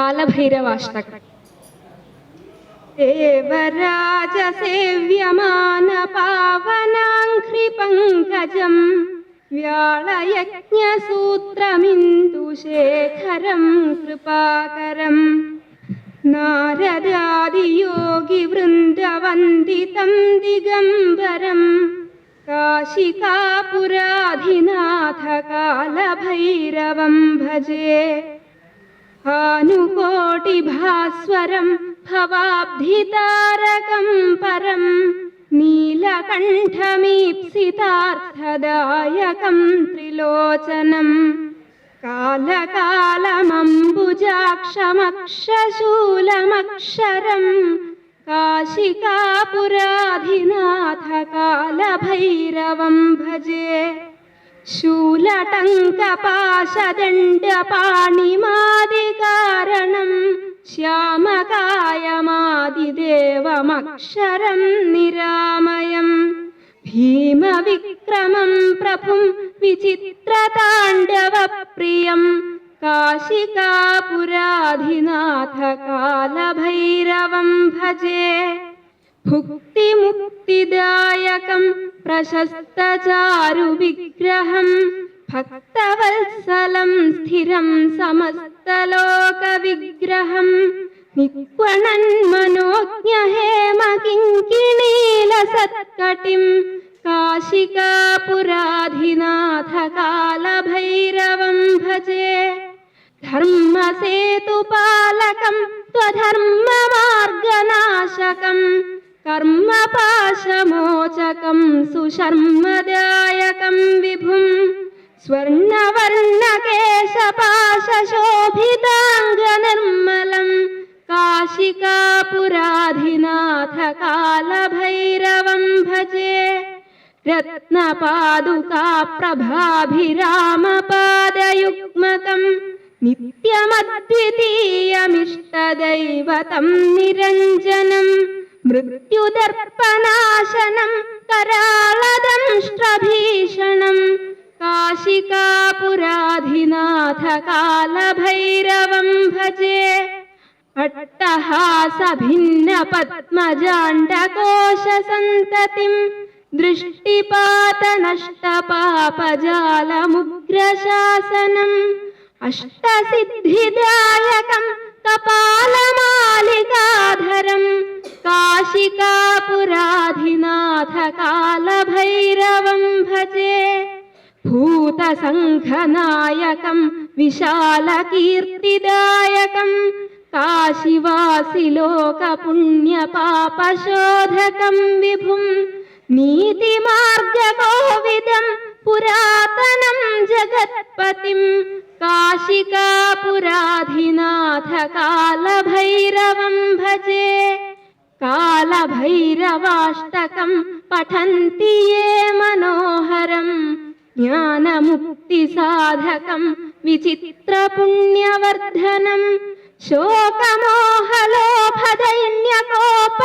कालभैरवाष्टकम्। देवराजसेव्यमानपावनाङ्घ्रिपङ्कजं व्याळयज्ञसूत्रमिन्दुशेखरं कृपाकरं नारदादियोगिवृन्दवन्दितं दिगम्बरं काशिकापुराधिनाथकालभैरवं भजे। भानुकोटिभास्वरं भवाब्धितारकं परं नीलकण्ठमीप्सितार्थदायकं त्रिलोचनं कालकालमम्बुजाक्षमक्षशूलमक्षरं काशिकापुराधिनाथकालभैरवं भजे। शूलटङ्कपाशदण्डपाणिमादिकारणं श्यामकायमादिदेवमक्षरं निरामयं भीमविक्रमं प्रभुं विचित्रताण्डवप्रियं काशिकापुराधिनाथकालभैरवं भजे। भुक्तिमुक्तिदायकं प्रशस्तचारुविग्रहं भक्तवत्सलं स्थिरं समस्तलोकविग्रहं निक्वणन्मनोज्ञहेमकिङ्किणीलसत्कटिं काशिकापुराधिनाथकालभैरवं भजे। धर्मसेतुपालकं त्वधर्ममार्गनाशकं कर्मपाशमोचकं सुशर्मदायकं विभुं स्वर्णवर्णकेशपाशशोभिताङ्गनिर्मलं काशिकापुराधिनाथकालभैरवं भजे। रत्नपादुकाप्रभाभिरामपादयुग्मकं नित्यमद्वितीयमिष्टदैवतं निरञ्जनं मृत्युदर्पनाशनं करालदंष्ट्रभीषणं काशिकापुराधिनाथकालभैरवं भजे। अट्टहासभिन्नपद्मजाण्डकोशसन्ततिं दृष्टिपातनष्टपापजालमुग्रशासनम् अष्टसिद्धिदायकं कपालमालिकाधरं काशिकापुराधिनाथकालभैरवं भजे। भूतसङ्घनायकं विशालकीर्तिदायकं काशिवासिलोकपुण्यपापशोधकं विभुं नीतिमार्गकोविदं पुरातनं जगत्पतिं काशिकापुराधिनाथकालभैरवं भजे। कालभैरवाष्टकं पठन्ति ये मनोहरं ज्ञानमुक्तिसाधकं विचित्रपुण्यवर्धनं शोकमोहलोभदैन्यकोप